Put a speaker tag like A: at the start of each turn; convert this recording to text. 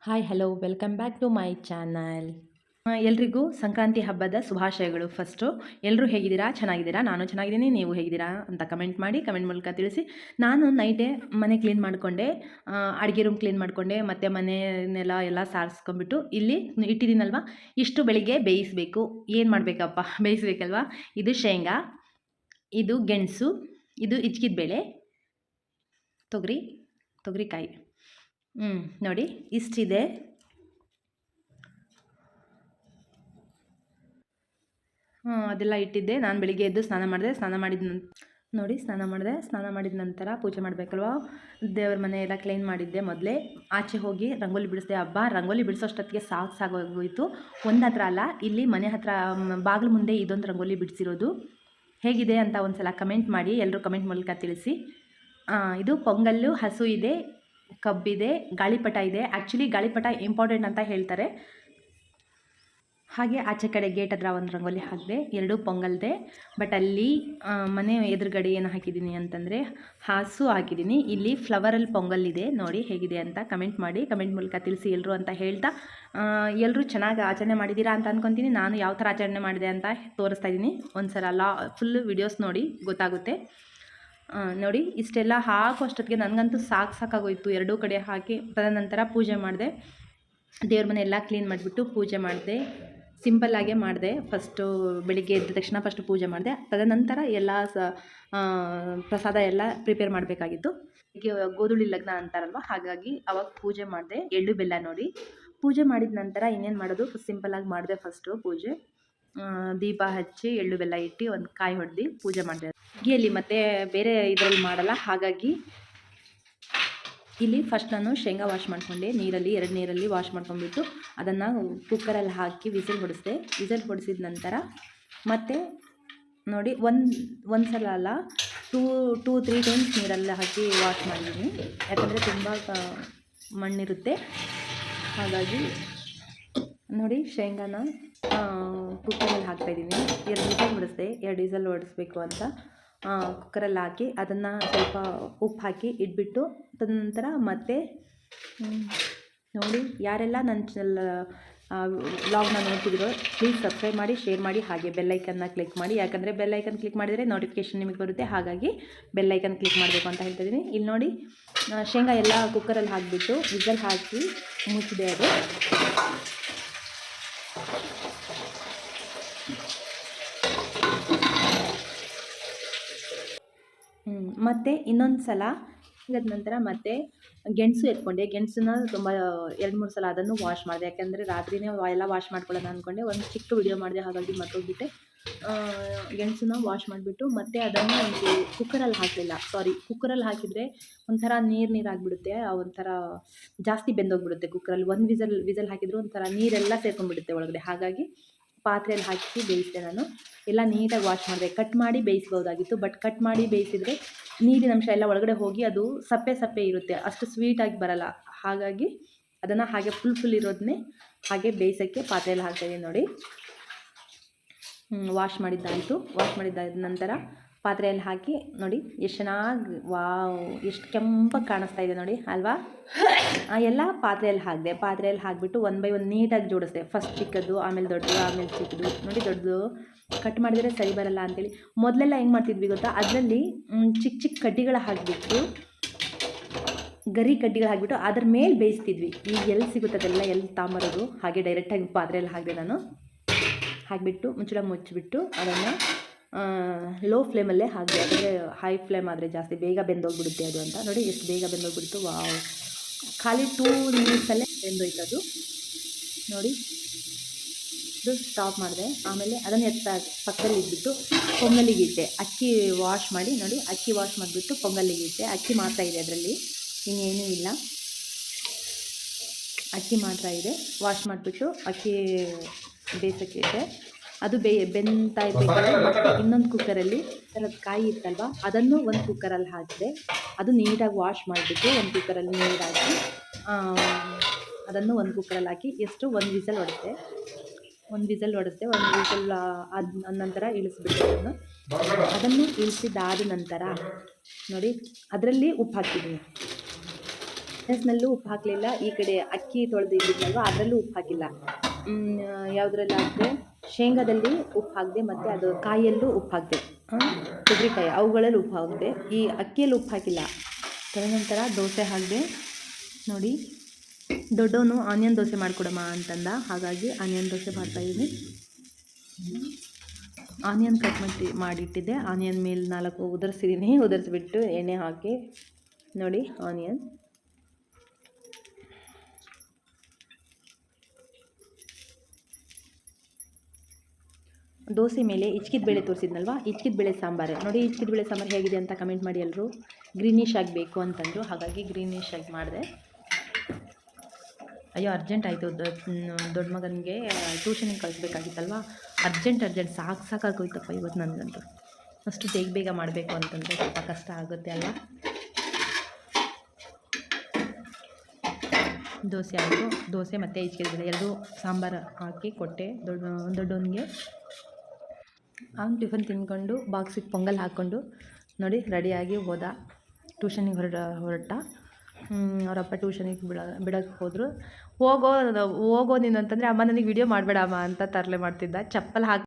A: Hi hello welcome back to my channel. ಎಲ್ರಿಗೂ ಸಂಕ್ರಾಂತಿ ಹಬ್ಬದ ಶುಭಾಶಯಗಳು. ಫಸ್ಟು ಎಲ್ಲರೂ ಹೇಗಿದ್ದೀರಾ? ಚೆನ್ನಾಗಿದ್ದೀರಾ? ನಾನು ಚೆನ್ನಾಗಿದ್ದೀನಿ. ನೀವು ಹೇಗಿದ್ದೀರಾ ಅಂತ ಕಮೆಂಟ್ ಮಾಡಿ, ಕಮೆಂಟ್ ಮೂಲಕ ತಿಳಿಸಿ. ನಾನು ನೈಟೇ ಮನೆ ಕ್ಲೀನ್ ಮಾಡಿಕೊಂಡೆ, ಅಡುಗೆ ರೂಮ್ ಕ್ಲೀನ್ ಮಾಡಿಕೊಂಡೆ, ಮತ್ತು ಮನೆಯನ್ನೆಲ್ಲ ಎಲ್ಲ ಸಾರಿಸ್ಕೊಂಡ್ಬಿಟ್ಟು ಇಲ್ಲಿ ಇಟ್ಟಿದ್ದೀನಲ್ವ. ಇಷ್ಟು ಬೆಳಿಗ್ಗೆ ಬೇಯಿಸಬೇಕು. ಏನು ಮಾಡಬೇಕಪ್ಪ ಬೇಯಿಸ್ಬೇಕಲ್ವ. ಇದು ಶೇಂಗಾ, ಇದು ಗೆಣಸು, ಇದು ಹಿಚ್ಕಿದ ಬೇಳೆ, ತೊಗರಿಕಾಯಿ. ನೋಡಿ ಇಷ್ಟಿದೆ. ಅದೆಲ್ಲ ಇಟ್ಟಿದ್ದೆ. ನಾನು ಬೆಳಿಗ್ಗೆ ಎದ್ದು ಸ್ನಾನ ಮಾಡಿದೆ. ಸ್ನಾನ ಮಾಡಿದ ನಂತರ ಪೂಜೆ ಮಾಡಬೇಕಲ್ವ. ದೇವ್ರ ಮನೆ ಎಲ್ಲ ಕ್ಲೀನ್ ಮಾಡಿದ್ದೆ. ಮೊದಲೇ ಆಚೆ ಹೋಗಿ ರಂಗೋಲಿ ಬಿಡಿಸಿದೆ. ರಂಗೋಲಿ ಬಿಡಿಸೋಷ್ಟೊತ್ತಿಗೆ ಸಾಕಾಗೋಯಿತು. ಒಂದು ಹತ್ರ ಅಲ್ಲ, ಇಲ್ಲಿ ಮನೆ ಹತ್ರ ಬಾಗಿಲು ಮುಂದೆ ಇದೊಂದು ರಂಗೋಲಿ ಬಿಡಿಸಿರೋದು. ಹೇಗಿದೆ ಅಂತ ಒಂದು ಸಲ ಕಮೆಂಟ್ ಮಾಡಿ, ಎಲ್ಲರೂ ಕಮೆಂಟ್ ಮೂಲಕ ತಿಳಿಸಿ. ಇದು ಪೊಂಗಲ್ಲು, ಹಸು ಇದೆ, ಕಬ್ಬಿದೆ, ಗಾಳಿಪಟ ಇದೆ. ಆ್ಯಕ್ಚುಲಿ ಗಾಳಿಪಟ ಇಂಪಾರ್ಟೆಂಟ್ ಅಂತ ಹೇಳ್ತಾರೆ. ಹಾಗೆ ಆಚೆ ಕಡೆ ಗೇಟ್ ಹತ್ರ ಒಂದು ರಂಗೋಲಿ ಹಾಕಿದೆ. 2 ಪೊಂಗಲ್ದೆ. ಬಟ್ ಅಲ್ಲಿ ಮನೆ ಎದುರುಗಡೆ ಏನು ಹಾಕಿದ್ದೀನಿ ಅಂತಂದರೆ ಹಾಸು ಹಾಕಿದ್ದೀನಿ. ಇಲ್ಲಿ ಫ್ಲವರಲ್ಲಿ ಪೊಂಗಲ್ ಇದೆ. ನೋಡಿ ಹೇಗಿದೆ ಅಂತ ಕಮೆಂಟ್ ಮಾಡಿ, ಕಮೆಂಟ್ ಮೂಲಕ ತಿಳಿಸಿ ಎಲ್ಲರೂ ಅಂತ ಹೇಳ್ತಾ, ಎಲ್ಲರೂ ಚೆನ್ನಾಗಿ ಆಚರಣೆ ಮಾಡಿದ್ದೀರಾ ಅಂತ ಅಂದ್ಕೊತೀನಿ. ನಾನು ಯಾವ ಥರ ಆಚರಣೆ ಮಾಡಿದೆ ಅಂತ ತೋರಿಸ್ತಾ ಇದ್ದೀನಿ. ಒಂದು ಸಲ ಫುಲ್ ವಿಡಿಯೋಸ್ ನೋಡಿ ಗೊತ್ತಾಗುತ್ತೆ. ನೋಡಿ ಇಷ್ಟೆಲ್ಲ ಹಾಕೋಷ್ಟೊತ್ತಿಗೆ ನನಗಂತೂ ಸಾಕಾಗೋಯಿತು. ಎರಡೂ ಕಡೆ ಹಾಕಿ ತದನಂತರ ಪೂಜೆ ಮಾಡಿದೆ. ದೇವ್ರ ಮನೆ ಎಲ್ಲ ಕ್ಲೀನ್ ಮಾಡಿಬಿಟ್ಟು ಪೂಜೆ ಮಾಡಿದೆ. ಸಿಂಪಲ್ಲಾಗೇ ಮಾಡಿದೆ. ಫಸ್ಟು ಬೆಳಿಗ್ಗೆ ಎದ್ದ ತಕ್ಷಣ ಫಸ್ಟು ಪೂಜೆ ಮಾಡಿದೆ. ತದನಂತರ ಎಲ್ಲ ಪ್ರಸಾದ ಎಲ್ಲ ಪ್ರಿಪೇರ್ ಮಾಡಬೇಕಾಗಿತ್ತು. ಈಗ ಗೋಧೂಳಿ ಲಗ್ನ ಅಂತಾರಲ್ವ, ಹಾಗಾಗಿ ಅವಾಗ ಪೂಜೆ ಮಾಡಿದೆ. ಎಳ್ಳು ಬೆಲ್ಲ ನೋಡಿ ಪೂಜೆ ಮಾಡಿದ ನಂತರ ಇನ್ನೇನು ಮಾಡೋದು, ಸಿಂಪಲ್ಲಾಗಿ ಮಾಡಿದೆ. ಫಸ್ಟು ಪೂಜೆ ದೀಪ ಹಚ್ಚಿ ಎಳ್ಳು ಬೆಲ್ಲ ಇಟ್ಟು ಒಂದು ಕಾಯಿ ಹೊಡೆದು ಪೂಜೆ ಮಾಡಿದೆ. ಅಡುಗೆಯಲ್ಲಿ ಮತ್ತು ಬೇರೆ ಇದರಲ್ಲಿ ಮಾಡಲ್ಲ. ಹಾಗಾಗಿ ಇಲ್ಲಿ ಫಸ್ಟ್ ನಾನು ಶೇಂಗಾ ವಾಶ್ ಮಾಡಿಕೊಂಡೆ. ಎರಡು ನೀರಲ್ಲಿ ವಾಶ್ ಮಾಡ್ಕೊಂಡ್ಬಿಟ್ಟು ಅದನ್ನು ಕುಕ್ಕರಲ್ಲಿ ಹಾಕಿ ವಿಸಿಲ್ ಹೊಡಿಸಿದೆ. ವಿಸಿಲ್ ಹೊಡಿಸಿದ ನಂತರ ಮತ್ತೆ ನೋಡಿ ಒಂದು ಸಲ ಅಲ್ಲ, 2-3 ಟೈಮ್ಸ್ ನೀರಲ್ಲಿ ಹಾಕಿ ವಾಶ್ ಮಾಡಿದ್ದೀನಿ. ಯಾಕಂದರೆ ತುಂಬ ಮಣ್ಣಿರುತ್ತೆ. ಹಾಗಾಗಿ ನೋಡಿ ಶೇಂಗಾನ ಕುಕ್ಕರಲ್ಲಿ ಹಾಕ್ತಾಯಿದ್ದೀನಿ. 2 ವಿಸಲ್ ಹೊಡಿಸಿದೆ. 2 ವಿಸಲ್ ಹೊಡಿಸ್ಬೇಕು ಅಂತ ಕುಕ್ಕರಲ್ಲಿ ಹಾಕಿ ಅದನ್ನು ಸ್ವಲ್ಪ ಉಪ್ಪು ಹಾಕಿ ಇಟ್ಬಿಟ್ಟು ತದನಂತರ ಮತ್ತೆ ನೋಡಿ ಯಾರೆಲ್ಲ ನನ್ನ ವ್ಲಾಗ್ನ ನೋಡ್ತಿದ್ದೀರೋ ಪ್ಲೀಸ್ ಸಬ್ಸ್ಕ್ರೈಬ್ ಮಾಡಿ, ಶೇರ್ ಮಾಡಿ, ಹಾಗೆ ಬೆಲ್ಲೈಕನ್ನ ಕ್ಲಿಕ್ ಮಾಡಿ. ಯಾಕಂದರೆ ಬೆಲ್ಲೈಕನ್ ಕ್ಲಿಕ್ ಮಾಡಿದರೆ ನೋಟಿಫಿಕೇಷನ್ ನಿಮಗೆ ಬರುತ್ತೆ. ಹಾಗಾಗಿ ಬೆಲ್ಲೈಕನ್ ಕ್ಲಿಕ್ ಮಾಡಬೇಕು ಅಂತ ಹೇಳ್ತಿದ್ದೀನಿ. ಇಲ್ಲಿ ನೋಡಿ ಶೇಂಗಾ ಎಲ್ಲ ಕುಕ್ಕರಲ್ಲಿ ಹಾಕಿಬಿಟ್ಟು ವಿಸಲ್ ಹಾಕಿ ಮುಚ್ಚಿದೆ. ಅದು ಮತ್ತು ಇನ್ನೊಂದು ಸಲ ಇದಾದ ನಂತರ ಮತ್ತೆ ಗೆಣಸು ಎತ್ಕೊಂಡೆ. ಗೆಣಸನ್ನ ತುಂಬ 2-3 ಸಲ ಅದನ್ನು ವಾಶ್ ಮಾಡಿದೆ. ಯಾಕೆಂದರೆ ರಾತ್ರಿಯೇ ಎಲ್ಲ ವಾಶ್ ಮಾಡ್ಕೊಳ್ಳೋಣ ಅಂದ್ಕೊಂಡೆ. ಒಂದು ಚಿಕ್ಕ ವಿಡಿಯೋ ಮಾಡಿದೆ, ಹಾಗಾಗಿ ಮರ್ತೋಗ್ಬಿಟ್ಟೆ. ಗೆಣಸನ್ನ ವಾಶ್ ಮಾಡಿಬಿಟ್ಟು ಮತ್ತೆ ಅದನ್ನು ಒಂದು ಕುಕ್ಕರಲ್ಲಿ ಹಾಕಲಿಲ್ಲ. ಕುಕ್ಕರಲ್ಲಿ ಹಾಕಿದರೆ ಒಂಥರ ನೀರು ಆಗಿಬಿಡುತ್ತೆ. ಒಂಥರ ಜಾಸ್ತಿ ಬೆಂದೋಗ್ಬಿಡುತ್ತೆ ಕುಕ್ಕರಲ್ಲಿ. ಒಂದು ವಿಸಲ್ ಹಾಕಿದರೂ ಒಂಥರ ನೀರೆಲ್ಲ ಸೇರ್ಕೊಂಡ್ಬಿಡುತ್ತೆ ಒಳಗಡೆ. ಹಾಗಾಗಿ ಪಾತ್ರೆಯಲ್ಲಿ ಹಾಕಿ ಬೇಯಿಸಿದೆ. ನಾನು ಎಲ್ಲ ನೀಟಾಗಿ ವಾಶ್ ಮಾಡಿದೆ. ಕಟ್ ಮಾಡಿ ಬೇಯಿಸ್ಬೋದಾಗಿತ್ತು, ಬಟ್ ಕಟ್ ಮಾಡಿ ಬೇಯಿಸಿದರೆ ನೀರಿನ ಅಂಶ ಎಲ್ಲ ಒಳಗಡೆ ಹೋಗಿ ಅದು ಸಪ್ಪೆ ಇರುತ್ತೆ, ಅಷ್ಟು ಸ್ವೀಟಾಗಿ ಬರಲ್ಲ. ಹಾಗಾಗಿ ಅದನ್ನು ಹಾಗೆ ಫುಲ್ ಇರೋದನ್ನೇ ಹಾಗೆ ಬೇಯಿಸೋಕ್ಕೆ ಪಾತ್ರೆಯಲ್ಲಿ ಹಾಕ್ತಾಯಿದ್ದೀನಿ. ನೋಡಿ ವಾಶ್ ಮಾಡಿದ್ದಾಯಿತು. ವಾಶ್ ಮಾಡಿದ್ದಾದ ನಂತರ ಪಾತ್ರೆಯಲ್ಲಿ ಹಾಕಿ ನೋಡಿ ಎಷ್ಟು ಚೆನ್ನಾಗಿ, ವಾವ್ ಎಷ್ಟು ಕೆಂಪಾಗಿ ಕಾಣಿಸ್ತಾ ಇದೆ ನೋಡಿ ಅಲ್ವಾ. ಎಲ್ಲ ಪಾತ್ರೆಯಲ್ಲಿ ಹಾಕಿದೆ. ಪಾತ್ರೆಯಲ್ಲಿ ಹಾಕಿಬಿಟ್ಟು 1 by 1 ನೀಟಾಗಿ ಜೋಡಿಸಿದೆ. ಫಸ್ಟ್ ಚಿಕ್ಕದು, ಆಮೇಲೆ ದೊಡ್ಡದು, ಆಮೇಲೆ ಚಿಕ್ಕದು. ನೋಡಿ ದೊಡ್ಡದು ಕಟ್ ಮಾಡಿದರೆ ಸರಿ ಬರಲ್ಲ ಅಂತೇಳಿ ಮೊದಲೆಲ್ಲ ಹೆಂಗೆ ಮಾಡ್ತಿದ್ವಿ ಗೊತ್ತಾ, ಅದರಲ್ಲಿ ಚಿಕ್ಕ ಕಡ್ಡಿಗಳು ಹಾಕಿಬಿಟ್ಟು ಕಡ್ಡಿಗಳು ಹಾಕಿಬಿಟ್ಟು ಅದ್ರ ಮೇಲೆ ಬೇಯಿಸ್ತಿದ್ವಿ. ಈಗ ಎಲ್ಲಿ ಸಿಗುತ್ತೆ ಅದೆಲ್ಲ, ಎಲ್ಲಿ ತಾಂಬರೋದು. ಹಾಗೆ ಡೈರೆಕ್ಟಾಗಿ ಪಾತ್ರೆಯಲ್ಲಿ ಹಾಕಿದೆ. ನಾನು ಹಾಕಿಬಿಟ್ಟು ಮುಚ್ಚಳ ಮುಚ್ಚಿಬಿಟ್ಟು ಅದನ್ನು ಲೋ ಫ್ಲೇಮಲ್ಲೇ ಹಾಕಿದೆ. ಯಾಕಂದರೆ ಹೈ ಫ್ಲೇಮ್ ಆದರೆ ಜಾಸ್ತಿ ಬೇಗ ಬೆಂದೋಗ್ಬಿಡುತ್ತೆ ಅದು ಅಂತ. ನೋಡಿ ಎಷ್ಟು ಬೇಗ ಬೆಂದೋಗ್ಬಿಡ್ತು. ವಾವ್, ಖಾಲಿ 2 ನಿಮಿಷಲ್ಲೇ ಬೆಂದೋಯ್ತು ಅದು. ನೋಡಿ ಇದು ಸ್ಟಾಪ್ ಮಾಡಿದೆ. ಆಮೇಲೆ ಅದನ್ನು ಪಕ್ಕದಲ್ಲಿ ಇಟ್ಬಿಟ್ಟು ಪೊಂಗಲ್ಲಿಗೆ ಇಟ್ಟೆ. ಅಕ್ಕಿ ವಾಶ್ ಮಾಡಿ ನೋಡಿ, ಅಕ್ಕಿ ವಾಶ್ ಮಾಡಿಬಿಟ್ಟು ಪೊಂಗಲ್ಲಿಗೆ ಇಟ್ಟೆ. ಅಕ್ಕಿ ಮಾತ್ರ ಇದೆ ಅದರಲ್ಲಿ, ಇನ್ನೇನೂ ಇಲ್ಲ. ಅಕ್ಕಿ ಮಾತ್ರ ಇದೆ. ವಾಶ್ ಮಾಡಿಬಿಟ್ಟು ಅಕ್ಕಿ ಬೇಯಿಸೋಕ್ಕೆ ಇಟ್ಟೆ. ಅದು ಬೆಂತಾ ಇರಬೇಕಾದ್ರೆ ಮತ್ತೆ ಇನ್ನೊಂದು ಕುಕ್ಕರಲ್ಲಿ ಥರದ ಕಾಯಿ ಇತ್ತಲ್ವ, ಅದನ್ನು ಒಂದು ಕುಕ್ಕರಲ್ಲಿ ಹಾಕಿದೆ. ಅದು ನೀಟಾಗಿ ವಾಶ್ ಮಾಡಿಬಿಟ್ಟು ಒಂದು ಕುಕ್ಕರಲ್ಲಿ ನೀರು ಹಾಕಿ ಅದನ್ನು ಒಂದು ಕುಕ್ಕರಲ್ಲಿ ಹಾಕಿ ಎಷ್ಟು 1 ವಿಸಲ್ ಹೊಡೆಸಿದೆ. 1 ವಿಸಲ್ ಆದ ನಂತರ ಇಳಿಸ್ಬಿಟ್ಟು ಅದನ್ನು ಇಳಿಸಿದ್ದಾದ ನಂತರ ನೋಡಿ ಅದರಲ್ಲಿ ಉಪ್ಪು ಹಾಕಿದ್ದೀನಿ. ಮೆಣಸಿನಲ್ಲೂ ಉಪ್ಪು ಹಾಕಲಿಲ್ಲ. ಈ ಕಡೆ ಅಕ್ಕಿ ತೊಳೆದಿದ್ದಿದ್ನಲ್ವ ಅದರಲ್ಲೂ ಉಪ್ಪು ಹಾಕಿಲ್ಲ. ಯಾವುದ್ರಲ್ಲಿ ಹಾಕಿದೆ, ಶೇಂಗಾದಲ್ಲಿ ಉಪ್ಪು ಹಾಕಿದೆ, ಮತ್ತು ಅದು ಕಾಯಲ್ಲೂ ಉಪ್ಪು ಹಾಕಿದೆ, ತೊಗರಿಕಾಯಿ ಅವುಗಳಲ್ಲಿ ಉಪ್ಪು ಹಾಕಿದೆ. ಈ ಅಕ್ಕಿಯಲ್ಲಿ ಉಪ್ಪು ಹಾಕಿಲ್ಲ. ತದನಂತರ ದೋಸೆ ಹಾಕಿದೆ. ನೋಡಿ, ದೊಡ್ಡವನು ಆನಿಯನ್ ದೋಸೆ ಮಾಡಿಕೊಡಮ್ಮ ಅಂತಂದ, ಹಾಗಾಗಿ ಆನಿಯನ್ ದೋಸೆ ಮಾಡ್ತಾಯಿದ್ದೀನಿ. Onion cut ಮಾಡಿಟ್ಟಿದ್ದೆ. ಆನಿಯನ್ ಮೇಲೆ 4 ಉದುರಿಸಿದ್ದೀನಿ. ಉದುರಿಸ್ಬಿಟ್ಟು ಎಣ್ಣೆ ಹಾಕಿ ನೋಡಿ ಆನಿಯನ್. ದೋಸೆ ಮೇಲೆ ಇಚ್ಕಿದ ಬೇಳೆ ತೋರಿಸಿದ್ನಲ್ವ, ಇಚ್ಕಿದ ಬೇಳೆ ಸಾಂಬಾರು ನೋಡಿ. ಇಚ್ಕಿದ ಬೇಳೆ ಸಾಂಬಾರು ಹೇಗಿದೆ ಅಂತ ಕಮೆಂಟ್ ಮಾಡಿ ಎಲ್ಲರೂ. ಗ್ರೀನಿಶ್ ಆಗಬೇಕು ಅಂತಂದರು, ಹಾಗಾಗಿ ಗ್ರೀನಿಶ್ ಆಗಿ ಮಾಡಿದೆ. ಅಯ್ಯೋ ಅರ್ಜೆಂಟ್ ಆಯಿತು, ದೊಡ್ಡ ಮಗನಿಗೆ ಟ್ಯೂಷನಿಗೆ ಕಳಿಸ್ಬೇಕಾಗಿತ್ತಲ್ವ. ಅರ್ಜೆಂಟ್ ಸಾಕಾಗೋಯ್ತಪ್ಪ ಇವತ್ತು ನನಗಂತೂ. ಅಷ್ಟು ಬೇಗ ಮಾಡಬೇಕು ಅಂತಂದರೆ ಸ್ವಲ್ಪ ಕಷ್ಟ ಆಗುತ್ತೆ ಅಲ್ವ. ದೋಸೆ ಆಯಿತು. ದೋಸೆ ಮತ್ತು ಇಚ್ಕಿದ ಬೇಳೆ ಎರಡೂ ಸಾಂಬಾರು ಹಾಕಿ ಕೊಟ್ಟೆ ದೊಡ್ಡವನಿಗೆ. ಅವ್ನು ಟಿಫನ್ ತಿಂದ್ಕೊಂಡು ಬಾಕ್ಸಿಗೆ ಪೊಂಗಲ್ ಹಾಕ್ಕೊಂಡು ನೋಡಿ ರೆಡಿಯಾಗಿ ಹೋದ. ಟ್ಯೂಷನಿಗೆ ಹೊರಟ. ಅವರಪ್ಪ ಟ್ಯೂಷನಿಗೆ ಬಿಡೋಕ್ಕೆ ಹೋದರು. ಹೋಗೋ ನೀನು ಅಂತಂದರೆ, ಅಮ್ಮ ನನಗೆ ವಿಡಿಯೋ ಮಾಡಬೇಡ ಅಮ್ಮ ಅಂತ ತರಲೆ ಮಾಡ್ತಿದ್ದ. ಚಪ್ಪಲ್ ಹಾಕಿ